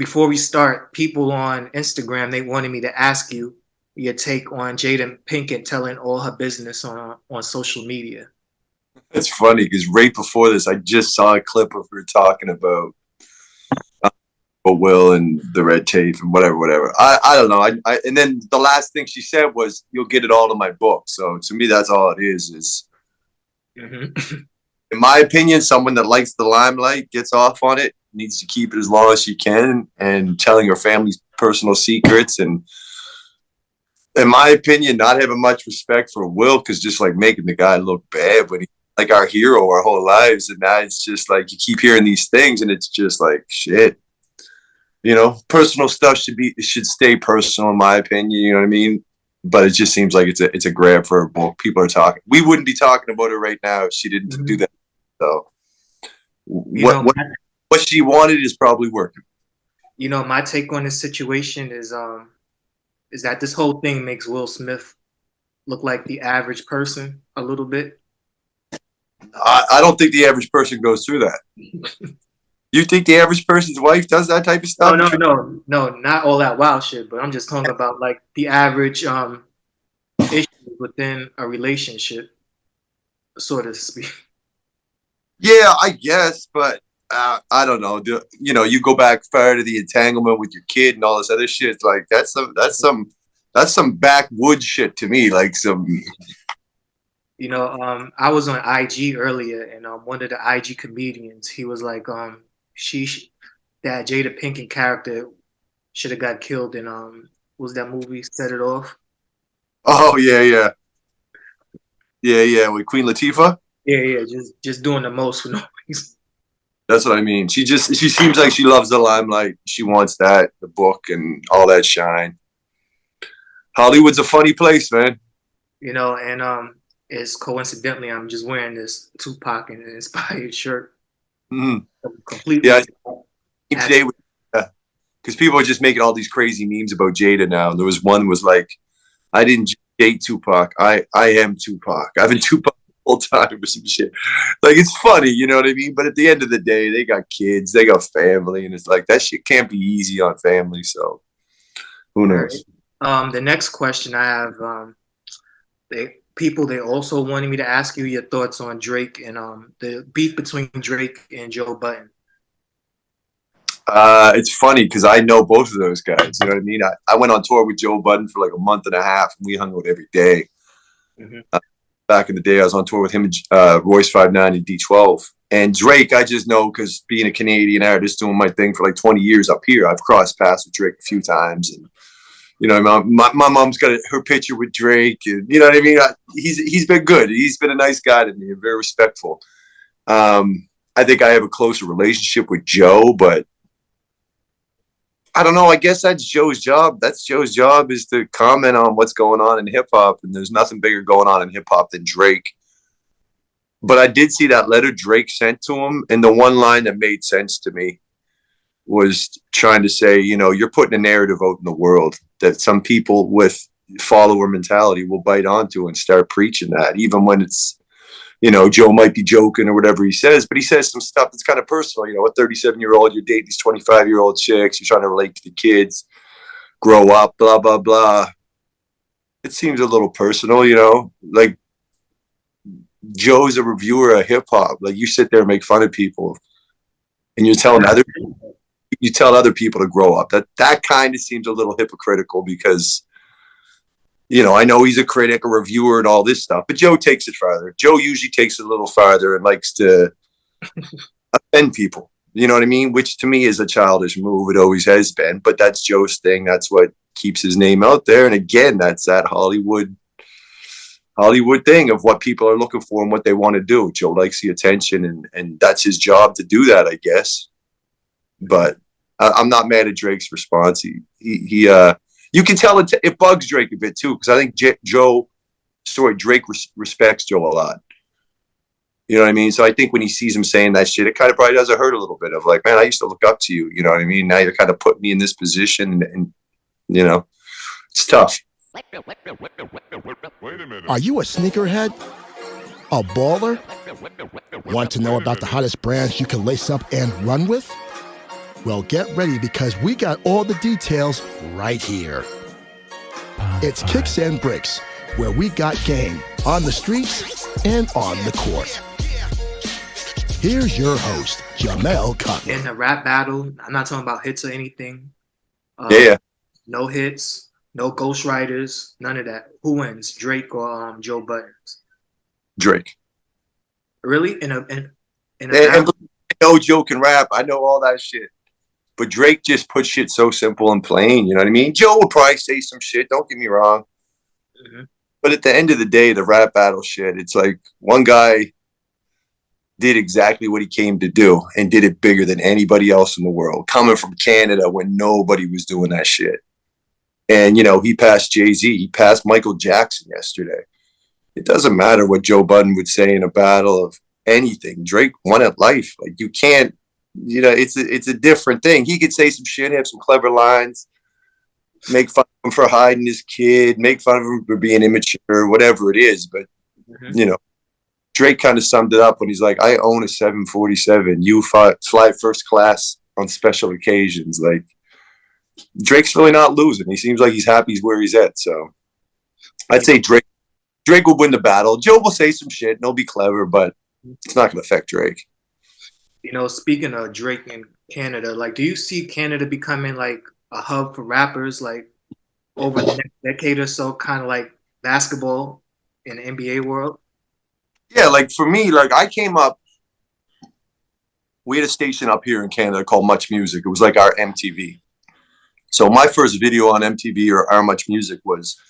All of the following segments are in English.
before we start, people on Instagram, they wanted me to ask you your take on Jada Pinkett telling all her business on social media. It's funny because right before this, I just saw a clip of her talking about Will and the red tape and whatever. I don't know. And then the last thing she said was, "You'll get it all in my book." So to me, that's all it is. Mm-hmm. In my opinion, someone that likes the limelight, gets off on it, needs to keep it as long as she can, and telling her family's personal secrets. And in my opinion, not having much respect for Will, because just like making the guy look bad when he's like our hero our whole lives. And now it's just like you keep hearing these things and it's just like shit. Personal stuff should stay personal in my opinion, you know what I mean? But it just seems like it's a grab for a book. People are talking. We wouldn't be talking about it right now if she didn't do that. So what she wanted is probably working. My take on this situation is that this whole thing makes Will Smith look like the average person a little bit. I don't think the average person goes through that. You think the average person's wife does that type of stuff? No, not all that wild shit. But I'm just talking about like the average issues within a relationship, so to speak. Yeah, I guess, but I don't know. You go back far to the entanglement with your kid and all this other shit. It's like that's some backwoods shit to me. Like some. I was on IG earlier, and one of the IG comedians, he was like, that Jada Pinkett character should have got killed in what was that movie, Set It Off? Oh yeah with Queen Latifah. Yeah, just doing the most for no reason. That's what I mean. She seems like she loves the limelight. She wants that, the book and all that shine. Hollywood's a funny place, man. And it's coincidentally I'm just wearing this Tupac and inspired shirt. Mm-hmm. Completely. Yeah. Today, because people are just making all these crazy memes about Jada now. There was one was like, I didn't date Tupac. I am Tupac. I've been Tupac the whole time or some shit. Like, it's funny, you know what I mean? But at the end of the day, they got kids, they got family, and it's like that shit can't be easy on family. So who knows? The next question I have, they also wanted me to ask you your thoughts on Drake and the beef between Drake and Joe Budden. It's funny because I know both of those guys. You know what I mean? I went on tour with Joe Budden for like a month and a half, and we hung out every day. Mm-hmm. Back in the day, I was on tour with him and Royce 5'9" and D12. And Drake, I just know because being a Canadian artist doing my thing for like 20 years up here, I've crossed paths with Drake a few times. And my mom's got her picture with Drake, and you know what I mean. He's been good. He's been a nice guy to me, and very respectful. I think I have a closer relationship with Joe, but I don't know. I guess that's Joe's job. That's Joe's job, is to comment on what's going on in hip hop, and there's nothing bigger going on in hip hop than Drake. But I did see that letter Drake sent to him, and the one line that made sense to me was trying to say, you're putting a narrative out in the world that some people with follower mentality will bite onto and start preaching that, even when it's, Joe might be joking or whatever he says, but he says some stuff that's kind of personal. A 37-year-old, you're dating these 25-year-old chicks, you're trying to relate to the kids, grow up, blah, blah, blah. It seems a little personal, like Joe's a reviewer of hip hop. Like, you sit there and make fun of people and you tell other people to grow up. That kind of seems a little hypocritical because, I know he's a critic, a reviewer, and all this stuff, but Joe takes it farther. Joe usually takes it a little farther and likes to offend people. You know what I mean? Which to me is a childish move. It always has been, but that's Joe's thing. That's what keeps his name out there. And again, that's that Hollywood thing of what people are looking for and what they want to do. Joe likes the attention, and that's his job to do that, I guess. But I'm not mad at Drake's response. You can tell it bugs Drake a bit too, because I think Drake respects Joe a lot. You know what I mean? So I think when he sees him saying that shit, it kind of probably does hurt a little bit of like, man, I used to look up to you. You know what I mean? Now you're kind of putting me in this position, and it's tough. Wait a minute. Are you a sneakerhead? A baller? Want to know about the hottest brands you can lace up and run with? Well, get ready because we got all the details right here. It's Kicks and Bricks, where we got game on the streets and on the court. Here's your host, Jamel Cutler. In a rap battle, I'm not talking about hits or anything. Yeah. No hits, no ghostwriters, none of that. Who wins, Drake or Joe Budden? Drake. Really? In a and I know Joe can rap. I know all that shit. But Drake just puts shit so simple and plain. You know what I mean? Joe would probably say some shit. Don't get me wrong. Mm-hmm. But at the end of the day, the rap battle shit, it's like one guy did exactly what he came to do and did it bigger than anybody else in the world, coming from Canada when nobody was doing that shit. And, you know, he passed Jay-Z. He passed Michael Jackson yesterday. It doesn't matter what Joe Budden would say in a battle of anything. Drake won at life. Like, you can't, you know, it's a different thing. He could say some shit, have some clever lines, make fun of him for hiding his kid, make fun of him for being immature, whatever it is. But, you know, Drake kind of summed it up when he's like, I own a 747. You fly first class on special occasions. Like, Drake's really not losing. He seems like he's happy where he's at. So I'd say Drake will win the battle. Joe will say some shit and he'll be clever, but it's not going to affect Drake. You know, speaking of Drake in Canada, like, do you see Canada becoming like a hub for rappers, like over the next decade or so, kind of like basketball in the NBA world? Yeah, like for me, like I came up, we had a station up here in Canada called Much Music. It was like our MTV. So my first video on MTV or Our Much Music was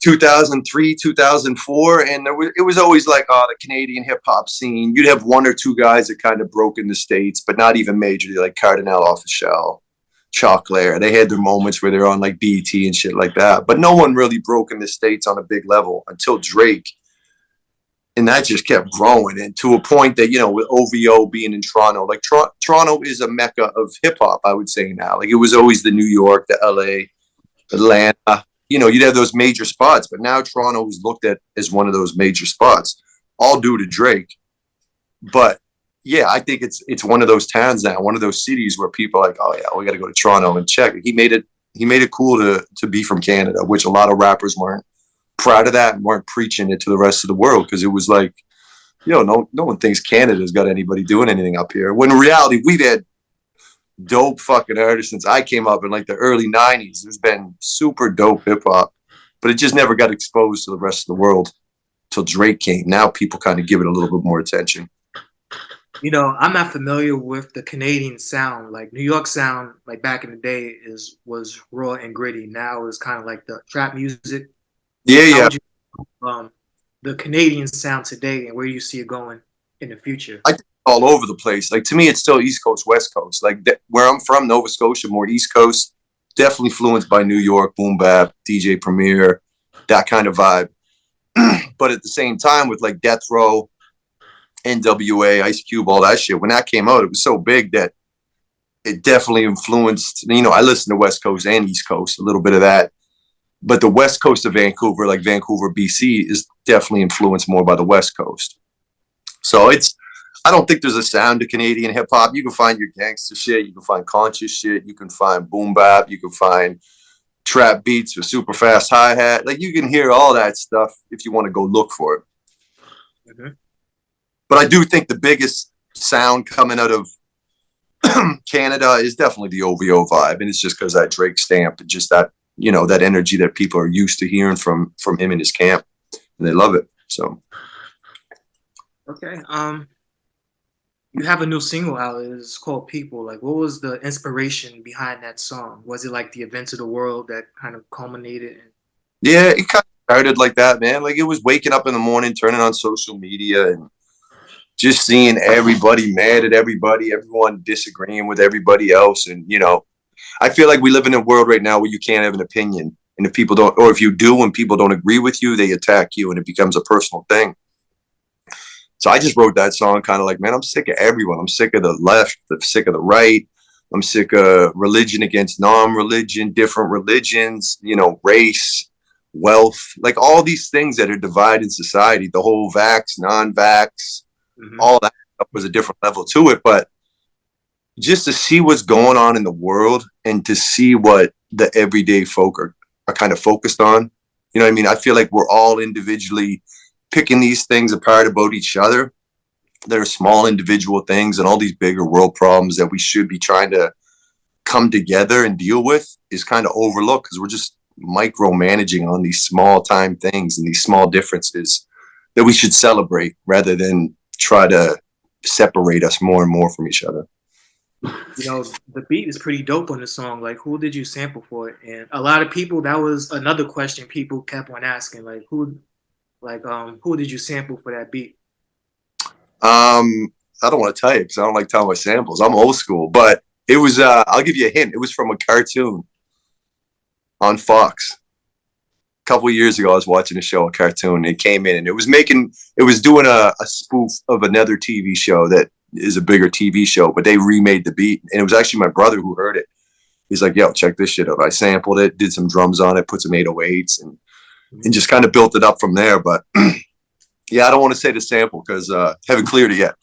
2003, 2004, and it was always like the Canadian hip hop scene. You'd have one or two guys that kind of broke in the States, but not even majorly, like Cardinal Offishall, Choclair. They had their moments where they're on like BET and shit like that, but no one really broke in the States on a big level until Drake. And that just kept growing, and to a point that, you know, with OVO being in Toronto, like Toronto is a mecca of hip hop, I would say now. Like it was always the New York, the LA, Atlanta. You know, you'd have those major spots, but now Toronto was looked at as one of those major spots, all due to Drake. But yeah, I think it's one of those towns now, one of those cities where people are like, oh yeah, we got to go to Toronto and check. He made it cool to be from Canada, which a lot of rappers weren't proud of that and weren't preaching it to the rest of the world, because it was like, you know, no one thinks Canada's got anybody doing anything up here. When in reality, we've had dope fucking artists since I came up in like the early 90s. There's been super dope hip hop, but it just never got exposed to the rest of the world till Drake came. Now people kind of give it a little bit more attention. You know, I'm not familiar with the Canadian sound. Like New York sound, like back in the day, was raw and gritty. Now it's kind of like the trap music. Yeah. The Canadian sound today, and where you see it going in the future? I think all over the place. Like to me, it's still East Coast, West Coast. Like where I'm from, Nova Scotia, more East Coast. Definitely influenced by New York, boom bap, DJ Premier, that kind of vibe. But at the same time, with like Death Row, NWA, Ice Cube, all that shit, when that came out, it was so big that it definitely influenced. You know, I listen to West Coast and East Coast, a little bit of that. But the West Coast of Vancouver, like Vancouver, BC, is definitely influenced more by the West Coast. So I don't think there's a sound to Canadian hip hop. You can find your gangster shit, you can find conscious shit, you can find boom bap, you can find trap beats with super fast hi-hat. Like you can hear all that stuff if you want to go look for it. Mm-hmm. But I do think the biggest sound coming out of Canada is definitely the OVO vibe. And it's just because that Drake stamp and just that, you know, that energy that people are used to hearing from him in his camp, and they love it. So, okay. You have a new single out. It's called People. Like, what was the inspiration behind that song? Was it like the events of the world that kind of culminated? Yeah, it kind of started like that, man. Like it was waking up in the morning, turning on social media, and just seeing everybody mad at everybody, everyone disagreeing with everybody else, and you know. I feel like we live in a world right now where you can't have an opinion. And if people don't, or if you do and people don't agree with you, they attack you and it becomes a personal thing. So I just wrote that song kind of like, man, I'm sick of everyone. I'm sick of the left. I'm sick of the right. I'm sick of religion against non-religion, different religions, you know, race, wealth, like all these things that are dividing society, the whole vax, non-vax, all that stuff was a different level to it. But just to see what's going on in the world and to see what the everyday folk are kind of focused on. You know what I mean? I feel like we're all individually picking these things apart about each other. There are small individual things and all these bigger world problems that we should be trying to come together and deal with is kind of overlooked because we're just micromanaging on these small time things and these small differences that we should celebrate rather than try to separate us more and more from each other. You know, the beat is pretty dope on the song. Like, who did you sample for it? And a lot of people, that was another question people kept on asking. Like, who did you sample for that beat? I don't want to tell you because I don't like telling my samples. I'm old school, but it was, I'll give you a hint. It was from a cartoon on Fox. A couple of years ago, I was watching a cartoon, and it came in and it was doing a spoof of another TV show that is a bigger TV show, but they remade the beat. And it was actually my brother who heard it. He's like, yo, check this shit out. I sampled it, did some drums on it, put some 808s and just kind of built it up from there. But yeah, I don't want to say the sample because haven't cleared it yet.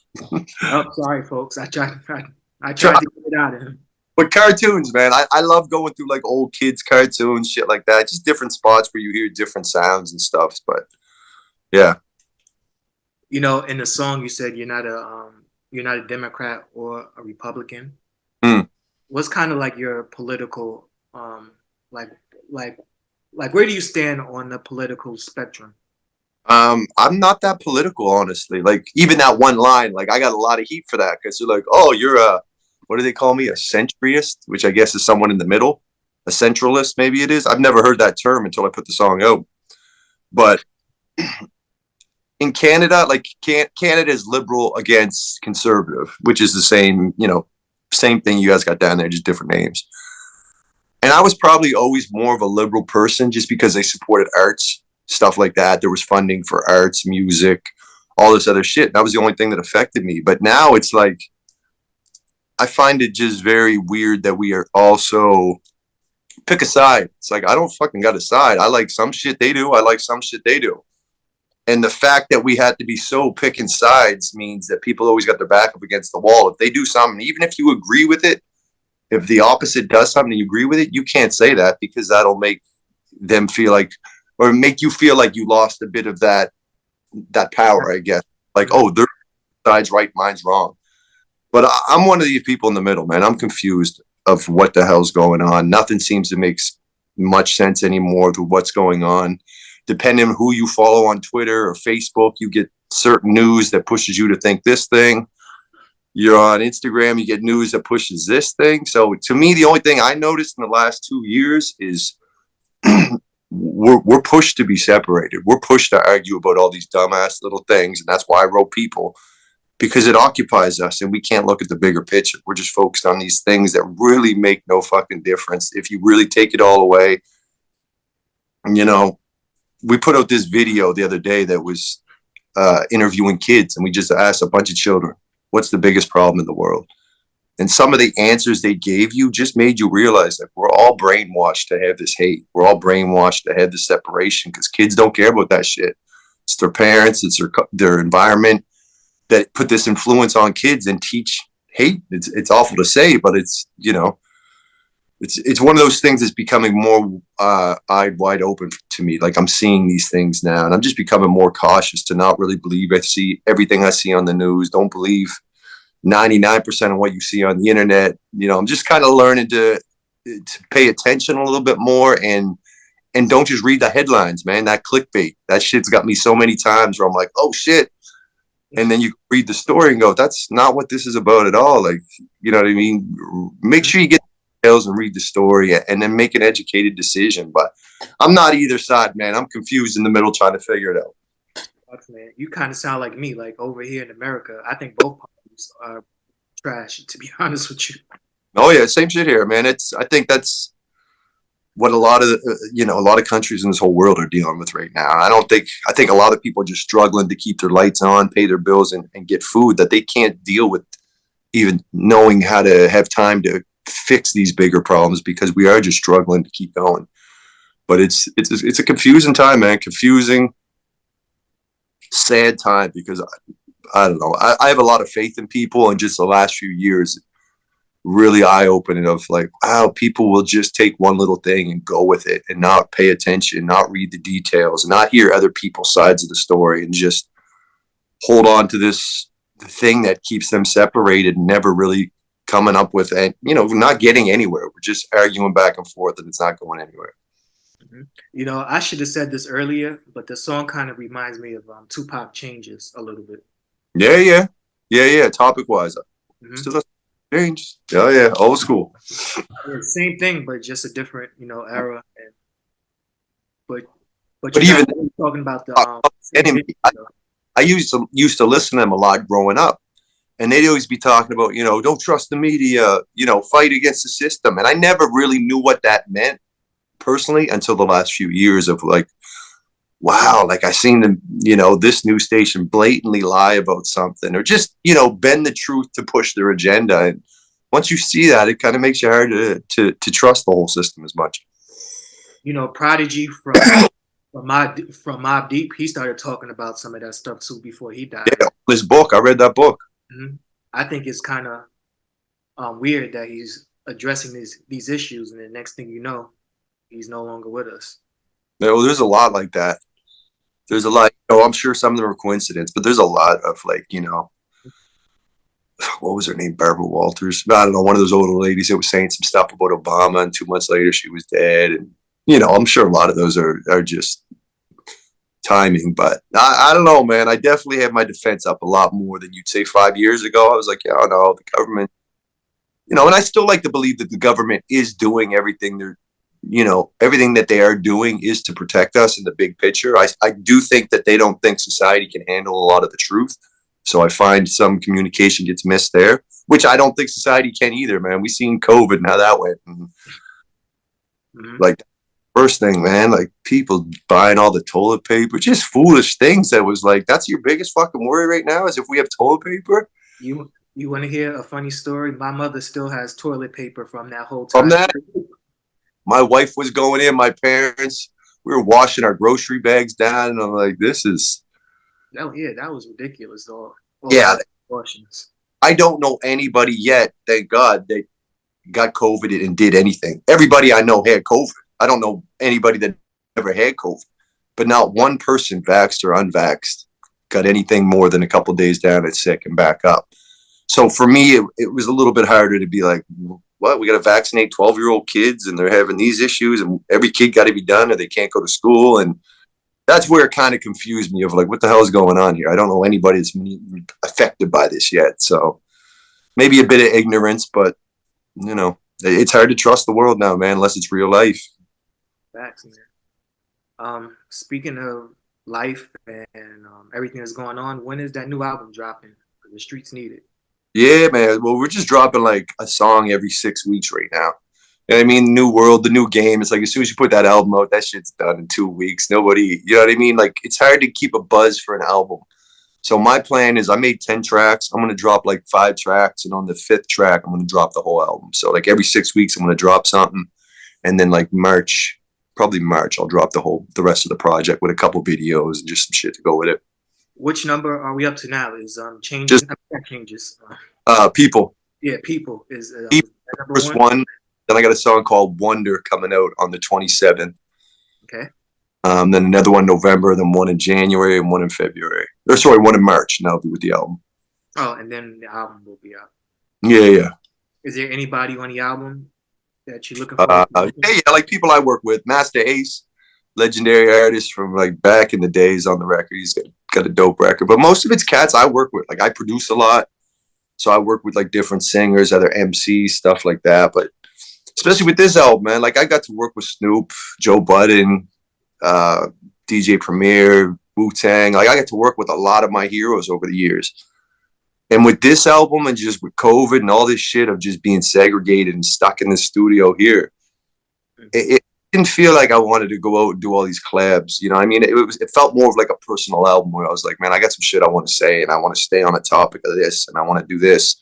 Oh, sorry, folks. I tried to get it out of him. But cartoons, man, I love going through like old kids cartoons, shit like that. Just different spots where you hear different sounds and stuff. But yeah, you know, in the song you said you're not a Democrat or a Republican. What's kind of like your political like where do you stand on the political spectrum? I'm not that political, honestly. Like even that one line, like I got a lot of heat for that because they're like, oh, you're a, what do they call me? A centrist, which I guess is someone in the middle. A centralist, maybe it is. I've never heard that term until I put the song out. But in Canada, like Canada is liberal against conservative, which is the same, same thing you guys got down there, just different names. And I was probably always more of a liberal person just because they supported arts, stuff like that. There was funding for arts, music, all this other shit. That was the only thing that affected me. But now it's like, I find it just very weird that we are also pick a side. It's like, I don't fucking got a side. I like some shit they do. I like some shit they do. And the fact that we had to be so picking sides means that people always got their back up against the wall. If they do something, even if you agree with it, if the opposite does something and you agree with it, you can't say that because that'll make them feel like, or make you feel like you lost a bit of that power, I guess. Like, oh, their side's right, mine's wrong. But I'm one of these people in the middle, man. I'm confused of what the hell's going on. Nothing seems to make much sense anymore to what's going on. Depending on who you follow on Twitter or Facebook, you get certain news that pushes you to think this thing. You're on Instagram, you get news that pushes this thing. So to me, the only thing I noticed in the last 2 years is we're pushed to be separated. We're pushed to argue about all these dumbass little things. And that's why I wrote People. Because it occupies us and we can't look at the bigger picture. We're just focused on these things that really make no fucking difference. If you really take it all away, we put out this video the other day that was interviewing kids, and we just asked a bunch of children, what's the biggest problem in the world? And some of the answers they gave you just made you realize that we're all brainwashed to have this hate. We're all brainwashed to have this separation because kids don't care about that shit. It's their parents, it's their environment that put this influence on kids and teach hate. It's awful to say, but it's it's one of those things that's becoming more eyed wide open to me. Like I'm seeing these things now, and I'm just becoming more cautious to not really believe everything I see on the news. Don't believe 99% of what you see on the internet. I'm just kind of learning to pay attention a little bit more and don't just read the headlines, man. That clickbait, that shit's got me so many times where I'm like, oh shit. And then you read the story and go, that's not what this is about at all. Like, you know what I mean? Make sure you get the details and read the story and then make an educated decision. But I'm not either side, man. I'm confused in the middle trying to figure it out. Man, you kind of sound like me, like over here in America. I think both parties are trash, to be honest with you. Oh, yeah. Same shit here, man. I think that's what a lot of countries in this whole world are dealing with right now. I think a lot of people are just struggling to keep their lights on, pay their bills and get food that they can't deal with even knowing how to have time to fix these bigger problems because we are just struggling to keep going. But it's a confusing time, man. Confusing, sad time because I don't know. I have a lot of faith in people and just the last few years really eye-opening of like, wow, people will just take one little thing and go with it and not pay attention, not read the details, not hear other people's sides of the story, and just hold on to this the thing that keeps them separated and never really coming up with it, not getting anywhere. We're just arguing back and forth and it's not going anywhere. I should have said this earlier, but the song kind of reminds me of Tupac Changes a little bit. Yeah. Topic wise, still change. Yeah, old school. Same thing, but just a different, era. But even talking about the I used to listen to them a lot growing up, and they'd always be talking about, don't trust the media, fight against the system, and I never really knew what that meant personally until the last few years of like, wow, like I seen them, this news station blatantly lie about something or just, bend the truth to push their agenda. And once you see that, it kind of makes you hard to trust the whole system as much. Prodigy from Mobb Deep, he started talking about some of that stuff too before he died. Yeah, his book, I read that book. I think it's kind of weird that he's addressing these issues, and the next thing you know, he's no longer with us. No, there's a lot like that. There's a lot. I'm sure some of them are coincidence, but there's a lot of like, what was her name? Barbara Walters. I don't know. One of those older ladies that was saying some stuff about Obama, and 2 months later she was dead. And I'm sure a lot of those are just timing. But I don't know, man. I definitely have my defense up a lot more than you'd say 5 years ago. I was like, yeah, no, the government. And I still like to believe that the government is doing everything everything that they are doing is to protect us in the big picture. I do think that they don't think society can handle a lot of the truth. So I find some communication gets missed there, which I don't think society can either, man. We seen COVID and how that went. And like, first thing, man, like people buying all the toilet paper, just foolish things that was like, that's your biggest fucking worry right now is if we have toilet paper. You want to hear a funny story? My mother still has toilet paper from that whole time. From that? My wife was going in, my parents, we were washing our grocery bags down, and I'm like, this is... that was ridiculous, though. Yeah. I don't know anybody yet, thank God, that got COVID and did anything. Everybody I know had COVID. I don't know anybody that ever had COVID. But not one person, vaxxed or unvaxxed, got anything more than a couple of days down and sick and back up. So for me, it was a little bit harder to be like, what? We got to vaccinate 12-year-old kids and they're having these issues and every kid got to be done or they can't go to school. And that's where it kind of confused me of like, what the hell is going on here? I don't know anybody that's affected by this yet. So maybe a bit of ignorance, but it's hard to trust the world now, man, unless it's real life. Facts, man. Speaking of life and everything that's going on, when is that new album dropping? The streets need it. Yeah, man. Well, we're just dropping like a song every 6 weeks right now. You know what I mean? New world, the new game. It's like as soon as you put that album out, that shit's done in 2 weeks. Nobody, you know what I mean? Like it's hard to keep a buzz for an album. So my plan is I made 10 tracks. I'm going to drop like 5 tracks. And on the 5th track, I'm going to drop the whole album. So like every 6 weeks, I'm going to drop something. And then like probably March, I'll drop the rest of the project with a couple videos and just some shit to go with it. Which number are we up to now? Is changes? Changes. People. Yeah, people is number first one. Then I got a song called Wonder coming out on the 27th. Okay. Then another one in November, then one in January and one in February. One in March, and that'll be with the album. Oh, and then the album will be out. Yeah. Is there anybody on the album that you're looking for? Yeah, like people I work with. Master Ace, legendary artist from like back in the days on the record. He's got a dope record. But most of it's cats I work with. Like I produce a lot. So I work with like different singers, other MCs, stuff like that. But especially with this album, man, like I got to work with Snoop, Joe Budden, DJ Premier, Wu-Tang. Like I got to work with a lot of my heroes over the years. And with this album and just with COVID and all this shit of just being segregated and stuck in the studio here, it didn't feel like I wanted to go out and do all these collabs. You know what I mean? It felt more of like a personal album where I was like, man, I got some shit I want to say and I want to stay on the topic of this and I want to do this.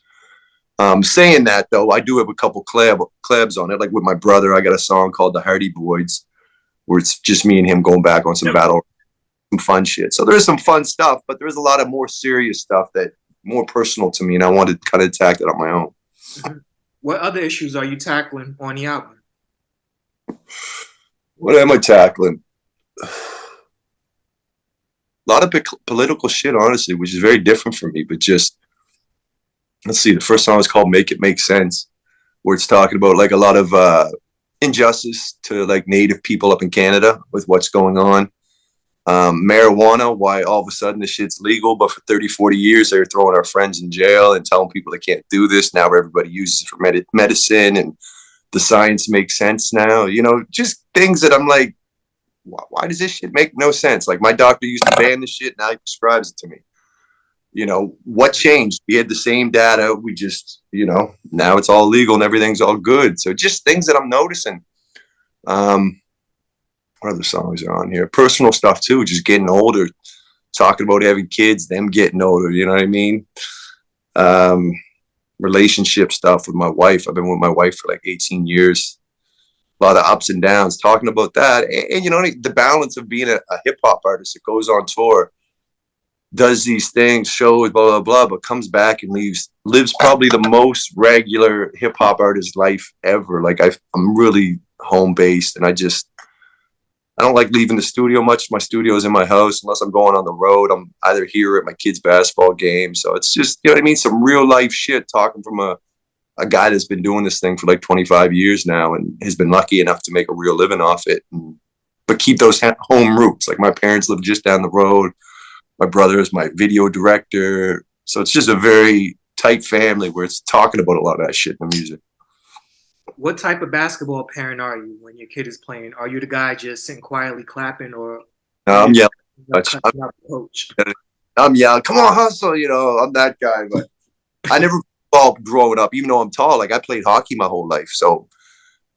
Saying that though, I do have a couple collabs on it. Like with my brother, I got a song called The Hardy Boys where it's just me and him going back on some battle, some fun shit. So there's some fun stuff, but there's a lot of more serious stuff that more personal to me. And I wanted to kind of attack it on my own. What other issues are you tackling on the album? What am I tackling? A lot of political shit, honestly, which is very different from me. But just let's see. The first song is called "Make It Make Sense," where it's talking about like a lot of injustice to like Native people up in Canada with what's going on. Marijuana, why all of a sudden this shit's legal, but for 30, 40 years they were throwing our friends in jail and telling people they can't do this. Now everybody uses it for medicine, and the science makes sense now. You know, just things that I'm like, why does this shit make no sense? Like my doctor used to ban this shit, now he prescribes it to me. You know, what changed? We had the same data. We just, you know, now it's all legal and everything's all good. So just things that I'm noticing. What other songs are on here? Personal stuff too, just getting older, talking about having kids, them getting older, you know what I mean? Relationship stuff with my wife. I've been with my wife for like 18 years. A lot of ups and downs, talking about that. And you know, the balance of being a hip hop artist that goes on tour, does these things, shows, blah, blah, blah, but comes back and lives probably the most regular hip hop artist life ever. Like I'm really home based, and I don't like leaving the studio much. My studio is in my house. Unless I'm going on the road, I'm either here at my kid's basketball game. So it's just, you know what I mean? Some real life shit, talking from a guy that's been doing this thing for like 25 years now and has been lucky enough to make a real living off it. But keep those home roots. Like my parents live just down the road. My brother is my video director. So it's just a very tight family where it's talking about a lot of that shit in the music. What type of basketball parent are you when your kid is playing? Are you the guy just sitting quietly clapping, or I'm yelling. Coach? I'm yelling, come on, hustle. You know, I'm that guy. But I never ball growing up, even though I'm tall. Like I played hockey my whole life. So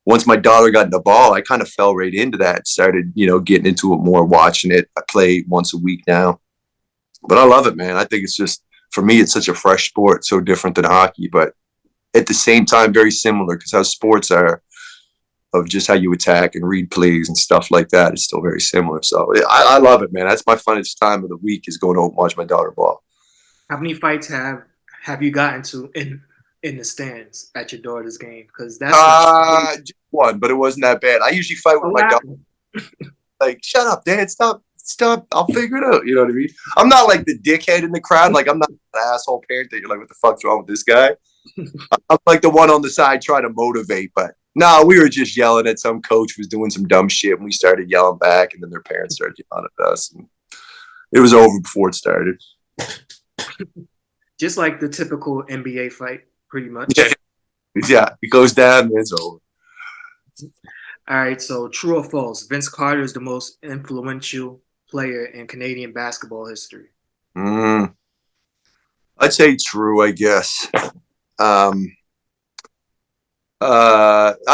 once my daughter got into ball, I kind of fell right into that. Started, you know, getting into it more, watching it. I play once a week now. But I love it, man. I think it's just, for me, it's such a fresh sport, so different than hockey, but at the same time, very similar, because how sports are, of just how you attack and read plays and stuff like that, is still very similar. So I love it, man. That's my funnest time of the week, is going to watch my daughter ball. How many fights have you gotten to in the stands at your daughter's game? Because that's just one, but it wasn't that bad. I usually fight with my daughter. Like, shut up, Dad. Stop. I'll figure it out. You know what I mean? I'm not like the dickhead in the crowd. Like, I'm not the asshole parent that you're like, what the fuck's wrong with this guy? I'm like the one on the side trying to motivate. But no, we were just yelling at some coach who was doing some dumb shit, and we started yelling back, and then their parents started yelling at us. And it was over before it started. Just like the typical NBA fight, pretty much. Yeah, it goes down, and it's over. All right, so true or false? Vince Carter is the most influential player in Canadian basketball history. I'd say true, I guess. I'd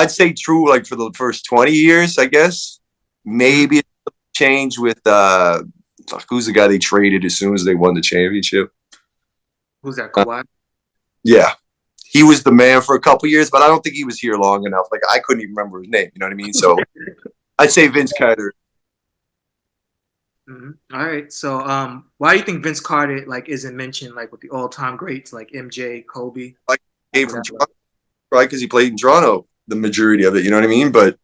say true, like for the first 20 years, I guess. Maybe it changed with who's the guy they traded as soon as they won the championship? Who's that, Kawhi? Yeah. He was the man for a couple years, but I don't think he was here long enough. Like, I couldn't even remember his name. You know what I mean? So I'd say Vince Carter. Mm-hmm. All right. So why do you think Vince Carter like isn't mentioned like with the all-time greats like MJ, Kobe? Like, came from Toronto, right? Because he played in Toronto the majority of it. You know what I mean? But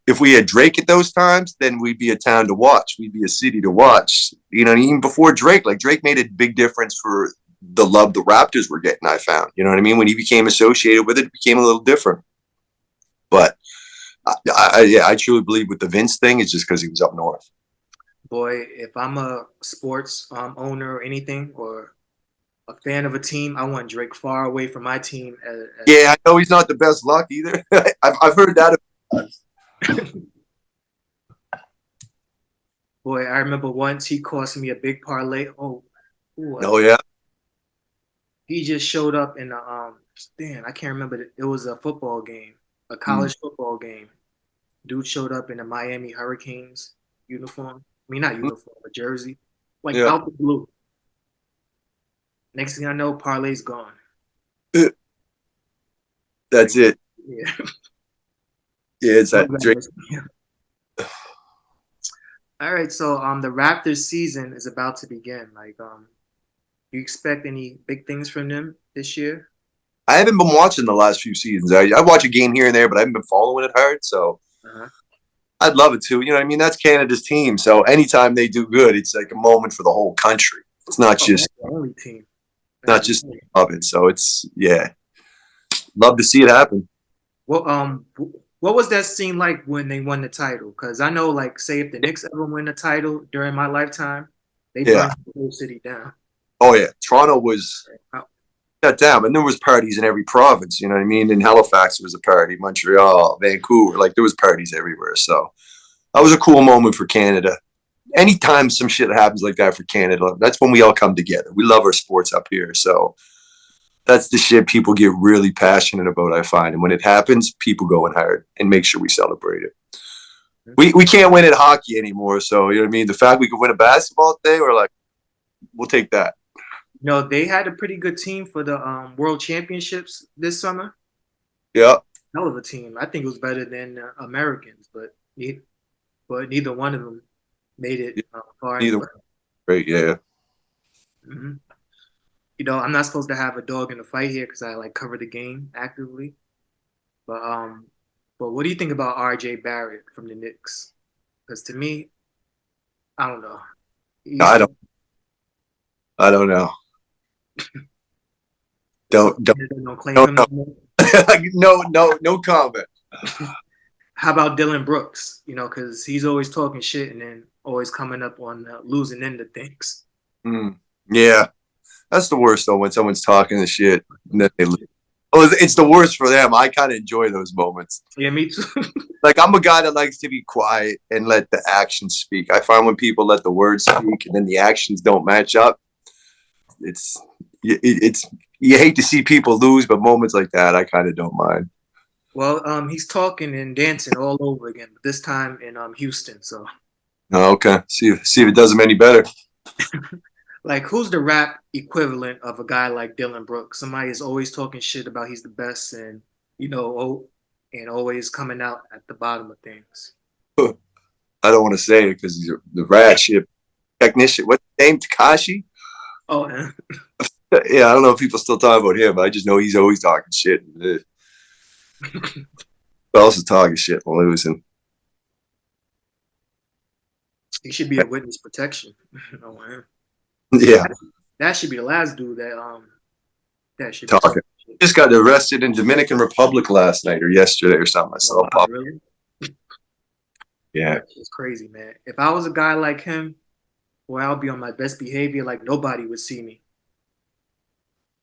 if we had Drake at those times, then we'd be a town to watch. We'd be a city to watch. You know, even before Drake, like Drake made a big difference for the love the Raptors were getting, I found. You know what I mean? When he became associated with it, it became a little different. But I truly believe with the Vince thing, it's just because he was up north. Boy, if I'm a sports owner or anything, or a fan of a team, I want Drake far away from my team. Yeah, I know he's not the best luck either. I've heard that. Boy, I remember once he cost me a big parlay. Oh Yeah. He just showed up in a I can't remember. It was a football game, a college football game. Dude showed up in a Miami Hurricanes uniform. I mean, not uniform, but jersey, like out the blue. Next thing I know, parlay's gone. That's it. Yeah. Yeah, it's that Drake. All right, so the Raptors season is about to begin. Like, do you expect any big things from them this year? I haven't been watching the last few seasons. I watch a game here and there, but I haven't been following it hard. So Uh-huh. I'd love it to. You know what I mean? That's Canada's team. So anytime they do good, it's like a moment for the whole country. It's not Oh, just that's the only team. not That's just insane. of it. So it's love to see it happen. Well, what was that scene like when they won the title? Because I know, like, say if the Knicks ever win the title during my lifetime, they Yeah. burn the whole city down. Oh yeah. Toronto was How- shut down, and there was parties in every province. You know what I mean? In Halifax, there was a party. Montreal, Vancouver, like there was parties everywhere. So that was a cool moment for Canada. Anytime some shit happens like that for Canada, that's when we all come together. We love our sports up here. So that's the shit people get really passionate about, I find. And when it happens, people go in hard and make sure we celebrate it. We can't win at hockey anymore. So, you know what I mean? The fact we could win a basketball today, we're like, we'll take that. You know, they had a pretty good team for the World Championships this summer. Yeah. Hell of a team. I think it was better than Americans, but neither one of them made it far Either anyway. Great. Yeah. Hmm. You know, I'm not supposed to have a dog in the fight here because I like cover the game actively. But what do you think about R.J. Barrett from the Knicks? Because to me, I don't know. I don't know. So Don't they don't claim don't him know. no more. no comment. How about Dylan Brooks? You know, because he's always talking shit and then always coming up on losing end of things. Yeah. That's the worst though when someone's talking the shit and then they lose. Oh, it's the worst for them. I kind of enjoy those moments. Yeah, me too. Like I'm a guy that likes to be quiet and let the actions speak. I find when people let the words speak and then the actions don't match up, it's you hate to see people lose, but moments like that, I kind of don't mind. Well, he's talking and dancing all over again, but this time in Houston. So, Oh, okay, see if it does them any better. like, who's the rap equivalent of a guy like Dylan Brooks? Somebody is always talking shit about he's the best, and you know, and always coming out at the bottom of things. I don't want to say it because the rat shit technician. What's his name? Takashi. Oh, Yeah, I don't know if people still talk about him. I just know he's always talking shit. Who else is talking shit and losing? he should be a witness protection. Yeah, That should be the last dude that should be talking. Just got arrested in Dominican Republic last night or yesterday or something. I saw pop. Really? Yeah, It's crazy, man. If I was a guy like him, well, I'll be on my best behavior. Like nobody would see me.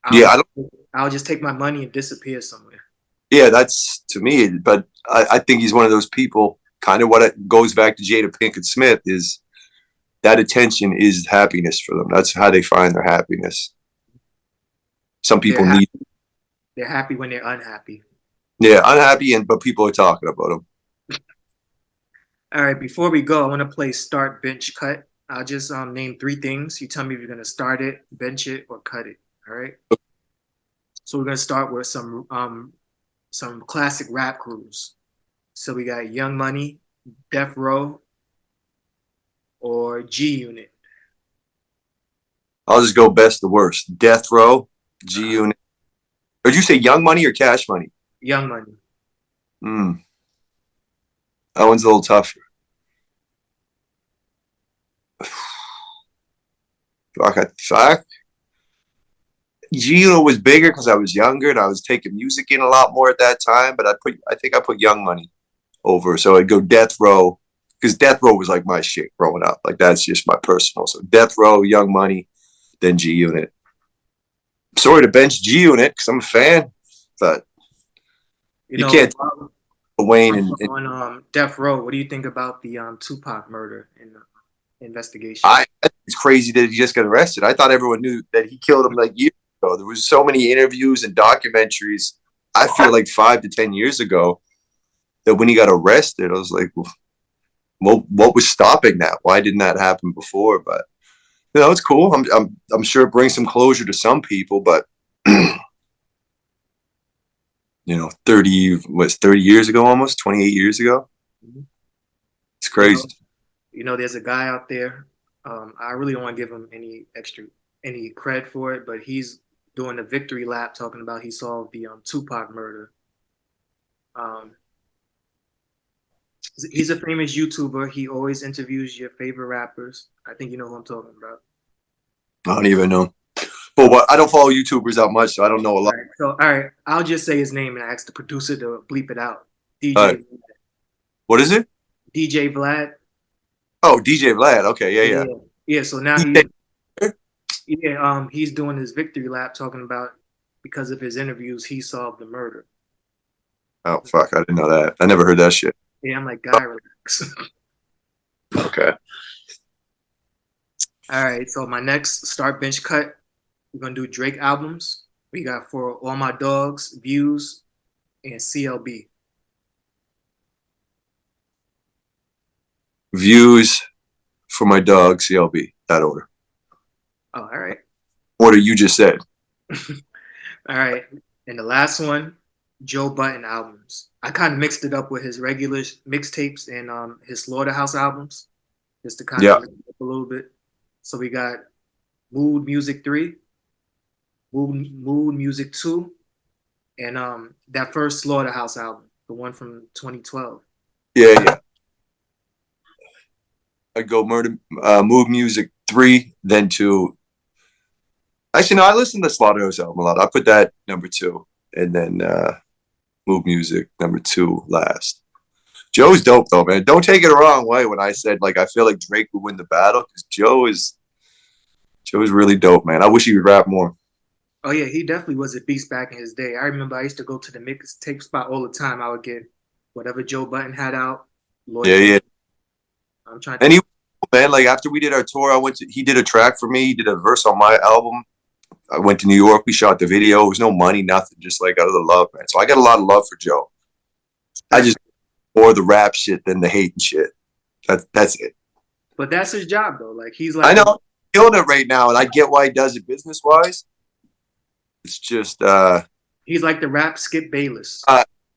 I'll just take my money and disappear somewhere. Yeah, that's to me. But I think he's one of those people. Kind of what it goes back to Jada Pinkett Smith is that attention is happiness for them. That's how they find their happiness. Some people need. They're happy when they're unhappy. Yeah, unhappy, but people are talking about them. All right, before we go, I want to play start, bench, cut. I'll just name three things. You tell me if you're going to start it, bench it, or cut it. All right. So we're going to start with some classic rap crews. So we got Young Money, Death Row, or G Unit. I'll just go best to worst. Death Row, G Unit. Or did you say Young Money or Cash Money? Young Money. That one's a little tougher. Fuck. Gino was bigger because I was younger and I was taking music in a lot more at that time. But I think I put Young Money over. So I'd go Death Row because Death Row was like my shit growing up. Like that's just my personal. So Death Row, Young Money, then G Unit. Sorry to bench G Unit because I'm a fan, but you can't. Wayne and on Death Row. What do you think about the Tupac murder in the investigation? It's crazy that he just got arrested. I thought everyone knew that he killed him like years ago. There was so many interviews and documentaries. I feel like 5 to 10 years ago that when he got arrested, I was like, well, what was stopping that? Why didn't that happen before? But you know, it's cool. I'm sure it brings some closure to some people, but. You know, 30 years ago, almost 28 years ago. It's crazy. You know, there's a guy out there. I really don't want to give him any credit for it, but he's doing a victory lap talking about he solved the Tupac murder. Um, he's a famous YouTuber. He always interviews your favorite rappers. I think you know who I'm talking about. I don't even know. But what I don't follow YouTubers that much, so I don't know a lot. All right, I'll just say his name and ask the producer to bleep it out. Right. DJ. What is it? DJ Vlad. Oh, DJ Vlad. Okay, yeah. Yeah. So now he's doing his victory lap talking about because of his interviews he solved the murder. Oh fuck, I didn't know that. I never heard that shit. Yeah, I'm like, guy, relax. Okay. All right, so my next start bench cut, we're gonna do Drake albums. We got For All My Dogs, Views, and CLB. Views for my dog, CLB. That order. Oh, all right. Order you just said. All right. And the last one, Joe Budden albums. I kind of mixed it up with his regular mixtapes and his Slaughterhouse albums, just to kind of mix it up a little bit. So we got Mood Music 3, Mood Music 2, and that first Slaughterhouse album, the one from 2012. Yeah. I'd go Mood Music 3, then 2. Actually, no, I listen to Slaughterhouse album a lot. I put that number 2, and then Mood Music number 2 last. Joe's dope though, man. Don't take it the wrong way when I said like I feel like Drake would win the battle, because Joe is really dope, man. I wish he would rap more. Oh yeah, he definitely was a beast back in his day. I remember I used to go to the mixtape spot all the time. I would get whatever Joe Budden had out. Yeah. I'm trying to. And he, man, like after we did our tour, he did a track for me. He did a verse on my album. I went to New York. We shot the video. It was no money, nothing, just like out of the love, man. So I got a lot of love for Joe. I just more the rap shit than the hating shit. That's it. But that's his job though. Like he's like, I know, killing it right now, and I get why he does it business wise. It's just he's like the rap Skip Bayless.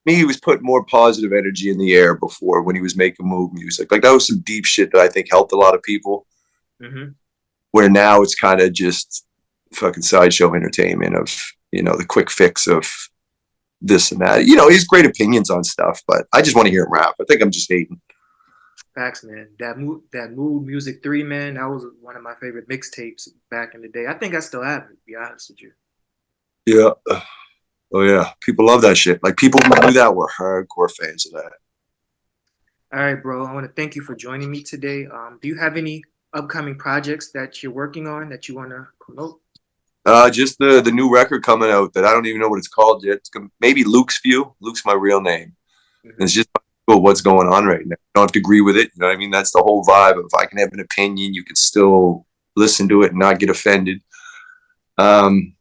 He was putting more positive energy in the air before when he was making Mood music. Like that was some deep shit that I think helped a lot of people. Mm-hmm. Where now it's kind of just fucking sideshow entertainment of, you know, the quick fix of this and that. You know, he has great opinions on stuff, but I just want to hear him rap. I think I'm just hating. Facts, man. That Mood Music 3, man, that was one of my favorite mixtapes back in the day. I think I still have it, to be honest with you. Yeah. Oh yeah. People love that shit. Like people who do that were hardcore fans of that. All right, bro. I want to thank you for joining me today. Do you have any upcoming projects that you're working on that you want to promote? Just the new record coming out that I don't even know what it's called yet. It's maybe Luke's View. Luke's my real name. Mm-hmm. It's just what's going on right now. You don't have to agree with it. You know what I mean? That's the whole vibe of I can have an opinion. You can still listen to it and not get offended. And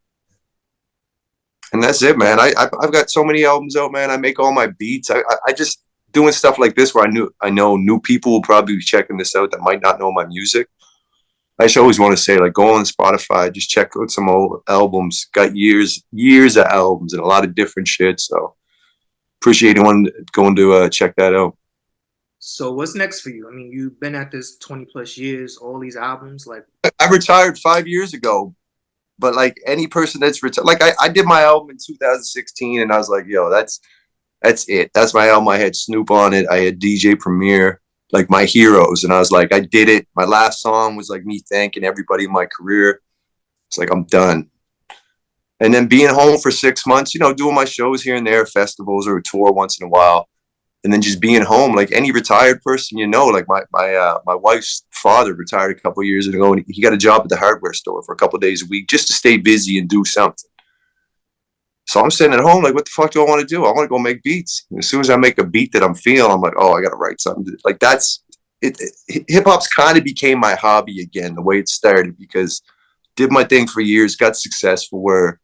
that's it, man. I've got so many albums out, man. I make all my beats. I just doing stuff like this where I know new people will probably be checking this out that might not know my music. I just always want to say, like, go on Spotify, just check out some old albums. Got years of albums and a lot of different shit. So appreciate anyone going to check that out. So what's next for you? I mean, you've been at this 20 plus years, all these albums. Like, I retired 5 years ago, but like any person that's retired, like I did my album in 2016, and I was like, yo, that's it. That's my album. I had Snoop on it. I had DJ Premier, like my heroes, and I was like, I did it. My last song was like me thanking everybody in my career. It's like I'm done. And then being home for 6 months, you know, doing my shows here and there, festivals or a tour once in a while. And then just being home, like any retired person, you know, like my wife's father retired a couple of years ago, and he got a job at the hardware store for a couple of days a week just to stay busy and do something. So I'm sitting at home like, what the fuck do I want to do? I want to go make beats. And as soon as I make a beat that I'm feeling, I'm like, oh, I got to write something. Like that's it. Hip hop's kind of became my hobby again, the way it started, because did my thing for years, got successful where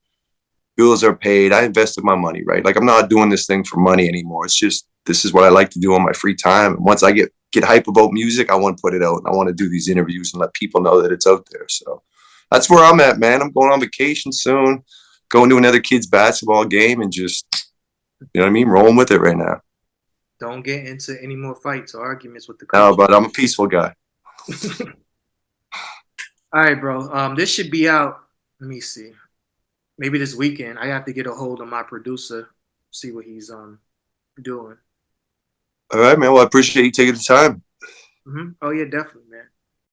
bills are paid. I invested my money, right? Like I'm not doing this thing for money anymore. It's just, this is what I like to do on my free time. And once I get hype about music, I want to put it out, and I want to do these interviews and let people know that it's out there. So that's where I'm at, man. I'm going on vacation soon, going to another kid's basketball game, and just, you know what I mean, rolling with it right now. Don't get into any more fights or arguments with the coach. No, but I'm a peaceful guy. All right, bro. This should be out. Let me see. maybe this weekend. I have to get a hold of my producer, see what he's doing. All right, man. Well, I appreciate you taking the time. Oh yeah, definitely, man.